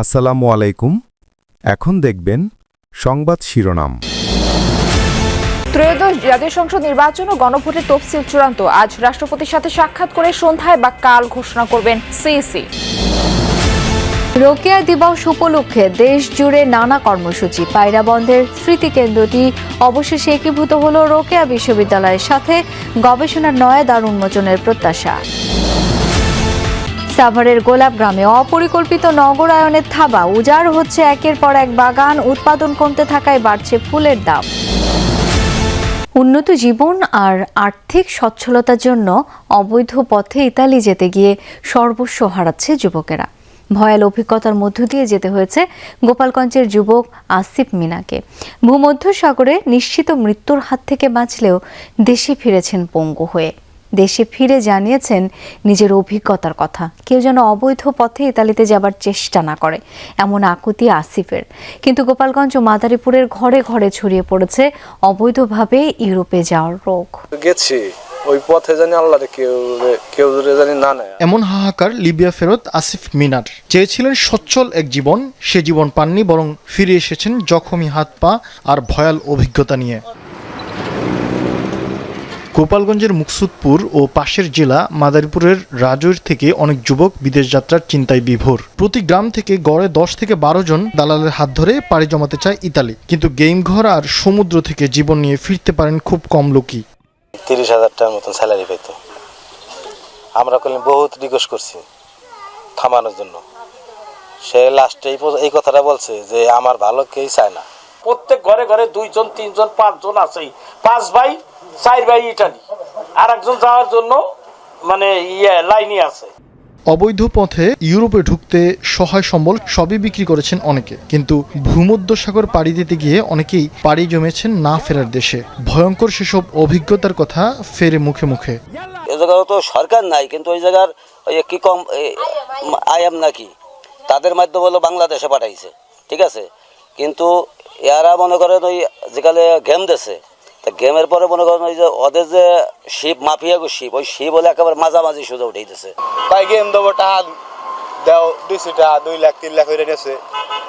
আসসালামু আলাইকুম। এখন দেখবেন সংবাদ শিরোনাম। ত্রয়োদশ জাতীয় সংসদ নির্বাচন ও গণভোটের তফসিল চূড়ান্ত। আজ রাষ্ট্রপতির সাথে সাক্ষাৎ করে সন্ধ্যায় বা কাল ঘোষণা করবেন সিইসি। রোকেয়া দিবস উপলক্ষে দেশ জুড়ে নানা কর্মসূচি। পায়রা বন্ধের স্মৃতিকেন্দ্রটি অবশেষে একীভূত হল রোকেয়া বিশ্ববিদ্যালয়ের সাথে। গবেষণার নয়া দ্বার উন্মোচনের প্রত্যাশা। সাভারের গোলাপগ্রামে অপরিকল্পিত নগরায়নের থাবা। উজাড় হচ্ছে একের পর এক বাগান। উৎপাদন কমতে থাকায় বাড়ছে ফুলের দাম। উন্নত জীবন আর আর্থিক সচ্ছলতার জন্য অবৈধ পথে ইতালি যেতে গিয়ে সর্বস্ব হারাচ্ছে যুবকেরা। ভয়াল অভিজ্ঞতার মধ্য দিয়ে যেতে হয়েছে গোপালগঞ্জের যুবক আসিফ মিনাকে। ভূমধ্যসাগরে নিশ্চিত মৃত্যুর হাত থেকে বাঁচলেও দেশে ফিরেছেন পঙ্গু হয়ে। দেশে ফিরে জানিয়েছেন নিজের অভিজ্ঞতার কথা। কেউ যেন অবৈধ পথে ইতালিতে যাবার চেষ্টা না করে, এমন আকুতি আসিফের। কিন্তু গোপালগঞ্জ ও মাদারীপুরের ঘরে ঘরে ছড়িয়ে পড়েছে অবৈধভাবে ইউরোপে যাওয়ার রোগ। গেছি ওই পথে জানি আল্লাহ কেউ জানি না নেয়। এমন হাহাকার লিবিয়া ফেরত আসিফ মিনার। চেয়েছিলেন সচ্ছল এক জীবন, সে জীবন পাননি, বরং ফিরে এসেছেন জখমি হাত পা আর ভয়াল অভিজ্ঞতা নিয়ে। গোপালগঞ্জের মুকসুদপুর ও পাশের জেলা মাদারীপুরের রাজৈর থেকে অনেক যুবক বিদেশ যাত্রার চিন্তায় বিভোর। প্রতি গ্রাম থেকে গড়ে 10 থেকে 12 জন দালালের হাত ধরে পাড়ি জমাতে চায় ইতালি। কিন্তু গেম ঘর আর সমুদ্র থেকে জীবন নিয়ে ফিরতে পারেন খুব কম লোকই। 30,000 টাকার মতন স্যালারি পাইতো। আমরা বহুত রিকোয়েস্ট করছি থামানোর জন্য। সে লাস্টে এই কথাটা বলছে যে আমার ভালো কেউ চায় না। প্রত্যেক ঘরে ঘরে 2 জন 3 জন 5 জন আছেই। 5 ভাই 4 ভাই ইটালি, আর একজন যাওয়ার জন্য লাইনে আছে। অবৈধ পথে ইউরোপে ঢুকতে সহায় সম্বল সবই বিক্রি করেছেন অনেকে। কিন্তু ভূমধ্যসাগর পাড়ি দিতে গিয়ে অনেকেই পাড়ি জমেছেন না ফেরার দেশে। ভয়ঙ্কর সেসব অভিজ্ঞতার কথা ফেরে মুখে মুখে। এই জায়গায় তো সরকার নাই, কিন্তু ওই জায়গার ওই কি কম আইএম নাকি তাদের মাধ্যমে বলো বাংলাদেশে পাঠাইছে, ঠিক আছে। কিন্তু এরা মনে করেন ওই যেখানে গেম দেশে, তা গেমের পরে মনে করেন ওই যে ওদের যে শিপ মাফিয়া শিপ, ওই শিপ বলে একেবারে মাঝামাঝি সোজা উঠেইতেছে। তাই গেম দেবো টাকা দেও 200 টাকা 2 লাখ 3 লাখ হয়ে গেছে।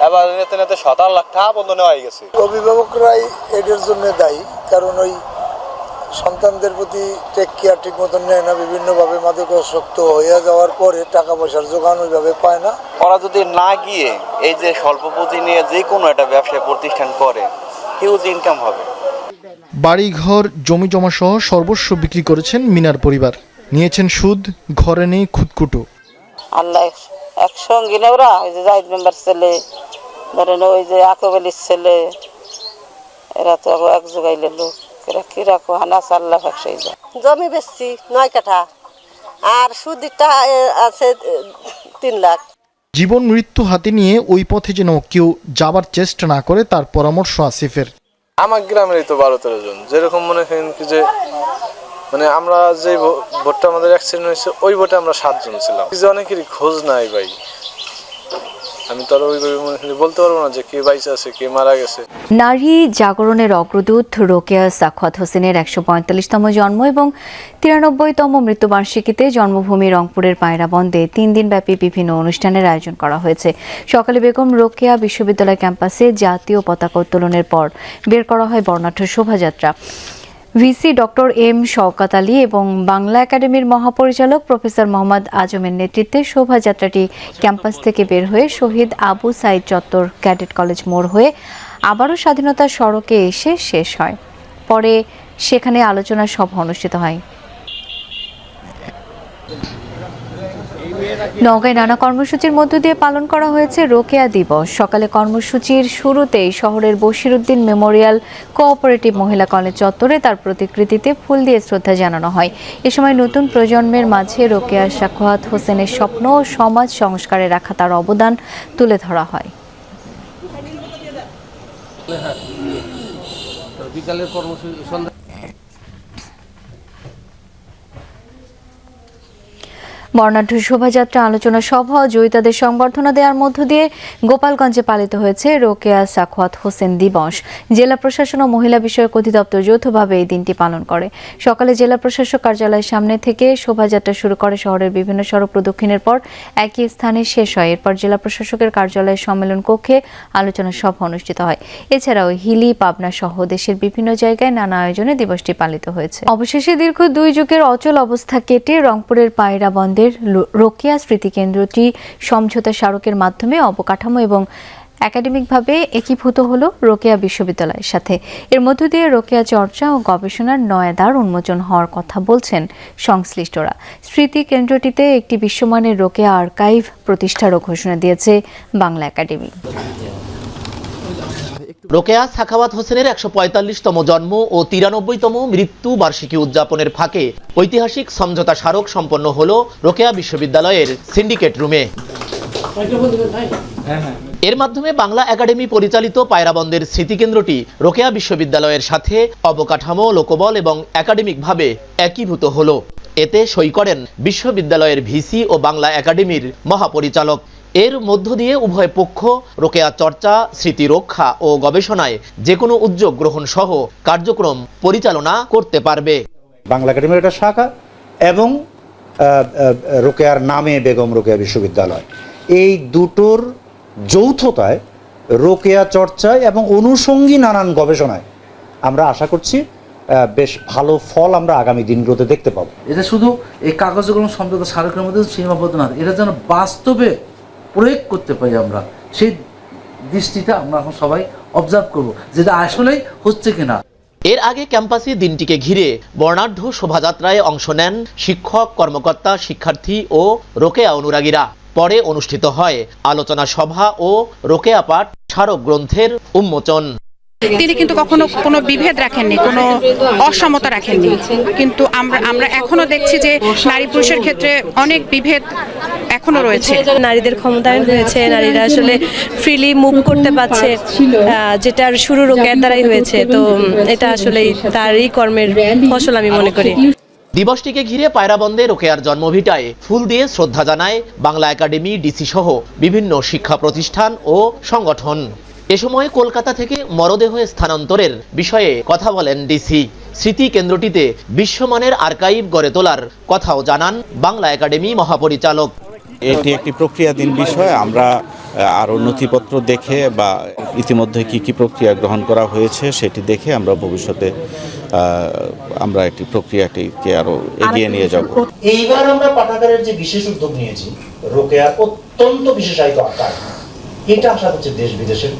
এবার নেতে 17 লাখ টাকা বন্ধ নেওয়া হয়ে গেছে। অভিভাবকরাই এদের জন্য দায়ী, কারণ ওই সন্তানদের প্রতি টেক কেয়ার ঠিক মতন নেয় না। বিভিন্নভাবে মাদকাসক্ত হয়ে যাওয়ার পরে টাকা পয়সার যোগান ওইভাবে পায় না। ওরা যদি না গিয়ে এই যে স্বল্প পুঁজি নিয়ে যে কোনো একটা ব্যবসা প্রতিষ্ঠান করে, হিউজ ইনকাম হবে। বাড়িঘর জমি জমা সহ সর্বস্ব বিক্রি করেছেন মিনার পরিবার। নিয়েছেন সুদ, ঘরে নেই খুদকুটো। আল্লাহ একসঙ্গে ওরা ওই যে জাহিদ মেম্বার ছেলে, ধরেন ওই যে আকব আলীর ছেলে, এরা তো এক জোগাইলে লোক। এরা কি রাখো হানা 4 লাখ 100 জমি বেচছি 9 কাঠা, আর সুদিটা আছে 3 লাখ। জীবন মৃত্যু হাতে নিয়ে ওই পথে যেন কেউ যাবার চেষ্টা না করে, তার পরামর্শ আসিফের। আমার গ্রামেরই তো 12-13 জন। যেরকম মনে করেন কি যে আমরা যে ভোটটা আমাদের অ্যাক্সিডেন্ট হয়েছে, ওই ভোটে আমরা 7 জন ছিলাম। অনেকেরই খোঁজ নাই ভাই। আমি তো আর ওইভাবে বলতে পারবো না যে কে বাইচে আছে কে মারা গেছে। নারী জাগরণের অগ্রদূত রোকেয়া সাখাওয়াত হোসেনের 145তম জন্ম এবং 93তম মৃত্যুবার্ষিকীতে জন্মভূমি রংপুরের পায়রাবন্দে 3 দিনব্যাপী বিভিন্ন অনুষ্ঠানের আয়োজন করা হয়েছে। সকালে বেগম রোকেয়া বিশ্ববিদ্যালয় ক্যাম্পাসে জাতীয় পতাকা উত্তোলনের পর বের করা হয় বর্ণাঢ্য শোভাযাত্রা। VC doctor M Shawkat Ali এবং বাংলা একাডেমির মহাপরিচালক প্রফেসর মোহাম্মদ আজমের নেতৃত্বে শোভাযাত্রাটি ক্যাম্পাস থেকে বের হয়ে শহীদ আবু সাইদ চত্বর ক্যাডেট কলেজ মোড় হয়ে আবারও স্বাধীনতা সড়কে এসে শেষ হয়। পরে সেখানে আলোচনা সভা অনুষ্ঠিত হয়। নওগাঁয় নানা কর্মসূচির মধ্য দিয়ে পালন করা হয়েছে রোকেয়া দিবস। সকালে কর্মসূচির শুরুতেই শহরের বশিরউদ্দিন মেমোরিয়াল কোঅপারেটিভ মহিলা কলেজ চত্বরে তার প্রতিকৃতিতে ফুল দিয়ে শ্রদ্ধা জানানো হয়। এ সময় নতুন প্রজন্মের মাঝে রোকেয়া সাখাওয়াত হোসেনের স্বপ্ন ও সমাজ সংস্কারে রাখা তার অবদান তুলে ধরা হয়। বর্ণাঢ্য শোভাযাত্রা, আলোচনা সভা ও জয়িতাদের সংবর্ধনা দেওয়ার মধ্য দিয়ে গোপালগঞ্জে পালিত হয়েছে রোকেয়া সাখাওয়াত হোসেন দিবস। জেলা প্রশাসন ও মহিলা বিষয়ক অধিদপ্তর যৌথভাবে এই দিনটি পালন করে। সকালে জেলা প্রশাসক কার্যালয়ের সামনে থেকে শোভাযাত্রা শুরু করে শহরের বিভিন্ন সড়ক প্রদক্ষিণের পর একই স্থানে শেষ হয়। এরপর জেলা প্রশাসকের কার্যালয়ের সম্মেলন কক্ষে আলোচনা সভা অনুষ্ঠিত হয়। এছাড়াও হিলি, পাবনা সহ দেশের বিভিন্ন জায়গায় নানা আয়োজনে দিবসটি পালিত হয়েছে। অবশেষে দীর্ঘ 2 যুগের অচল অবস্থা কেটে রংপুরের পায়রা বন্দরের রোকেয়া স্মৃতিকেন্দ্রটি সমঝোতা স্মারকের মাধ্যমে অবকাঠামো এবং একাডেমিকভাবে একীভূত হলো রোকেয়া বিশ্ববিদ্যালয়ের সাথে। এর মধ্য দিয়ে রোকেয়া চর্চা ও গবেষণার নয়া দ্বার উন্মোচন হওয়ার কথা বলছেন সংশ্লিষ্টরা। স্মৃতি কেন্দ্রটিতে একটি বিশ্বমানের রোকেয়া আর্কাইভ প্রতিষ্ঠারও ঘোষণা দিয়েছে বাংলা একাডেমি। রোকেয়া সাখাওয়াত হোসেনের 145তম জন্ম ও 93তম মৃত্যু বার্ষিকী উদযাপনের ফাঁকে ঐতিহাসিক সমঝোতা স্মারক সম্পন্ন হলো রোকেয়া বিশ্ববিদ্যালয়ের সিন্ডিকেট রুমে। এর মাধ্যমে বাংলা একাডেমি পরিচালিত পায়রাবন্দের স্মৃতিকেন্দ্রটি রোকেয়া বিশ্ববিদ্যালয়ের সাথে অবকাঠামো, লোকবল এবং একাডেমিকভাবে একীভূত হলো। এতে সই করেন বিশ্ববিদ্যালয়ের ভিসি ও বাংলা একাডেমির মহাপরিচালক। এর মধ্য দিয়ে উভয় পক্ষ রোকেয়া চর্চা, স্মৃতি রক্ষা ও গবেষণায় যে কোনো উদ্যোগ গ্রহণ সহ কার্যক্রম পরিচালনা করতে পারবে। বাংলা একাডেমির একটা শাখা এবং রোকেয়ার নামে বেগম রোকেয়া বিশ্ববিদ্যালয়, এই দুটোর যৌথতায় রোকেয়া চর্চায় এবং অনুষঙ্গী নানান গবেষণায় আমরা আশা করছি বেশ ভালো ফল আমরা আগামী দিনগুলোতে দেখতে পাবো। এটা শুধু এই কাগজ কলম সমঝোতা স্মারকের মধ্যে সীমাবদ্ধ না, এটা যেন বাস্তবে প্রয়োগ করতে পারি আমরা, সেই দৃষ্টিটা আমরা এখন সবাই অবজার্ভ করব যেটা আসলেই হচ্ছে কিনা। এর আগে ক্যাম্পাসে দিনটিকে ঘিরে বর্ণাঢ্য শোভাযাত্রায় অংশ নেন শিক্ষক, কর্মকর্তা, শিক্ষার্থী ও রোকেয়া অনুরাগীরা। পরে অনুষ্ঠিত হয় আলোচনা সভা ও রোকেয়া পাঠ স্মারক গ্রন্থের উন্মোচন। তিনি কিন্তু কখনো কোনো বিভেদ রাখেননি, কোনো অসমতা রাখেননি, কিন্তু আমরা এখনো দেখছি যে নারী পুরুষের ক্ষেত্রে অনেক বিভেদ এখনো রয়েছে। নারীদের ক্ষমতায়ন হয়েছে, নারীরা আসলে ফ্রিলি মুভ করতে পারছে, যেটার শুরু রোকেয়ার দ্বারাই হয়েছে। তো এটা আসলে তারই কর্মের ফসল আমি মনে করি। দিবসটিকে ঘিরে পায়রাবন্দে রোকেয়ার জন্মভিটায় ফুল দিয়ে শ্রদ্ধা জানায় বাংলা একাডেমি, ডিসি সহ বিভিন্ন শিক্ষা প্রতিষ্ঠান ও সংগঠন। এ সময় কলকাতা থেকে মরদেহ স্থানান্তরের বিষয়ে কথা বলেন ডিসি। স্মৃতি কেন্দ্রটিতে বিশ্বমানের আর্কাইভ গড়ে তোলার কথাও জানান বাংলা একাডেমি মহাপরিচালক। এটি একটি প্রক্রিয়াধীন বিষয়। আমরা আরও নথিপত্র দেখে বা ইতিমধ্যে কি প্রক্রিয়া গ্রহণ করা হয়েছে সেটি দেখে আমরা ভবিষ্যতে আমরা একটি প্রক্রিয়াটিকে আরো এগিয়ে নিয়ে যাব। এইবার আমরা পাঠাগারের যে বিশেষ উদ্যোগ নিয়েছি, রোকেয়ার অত্যন্ত বিশেষায়িত আকার, এটা আশা করছে দেশ বিদেশের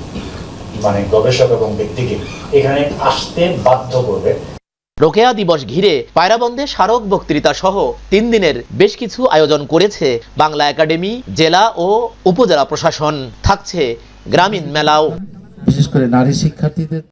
গবেষক এবং ব্যক্তিকে এখানে আসতে বাধ্য করবে। রোকেয়া দিবস ঘিরে পায়রাবন্দে স্মারক বক্তৃতা সহ 3 দিনের বেশ কিছু আয়োজন করেছে বাংলা একাডেমি, জেলা ও উপজেলা প্রশাসন। থাকছে গ্রামীণ মেলাও। বিশেষ করে নারী শিক্ষার্থীদের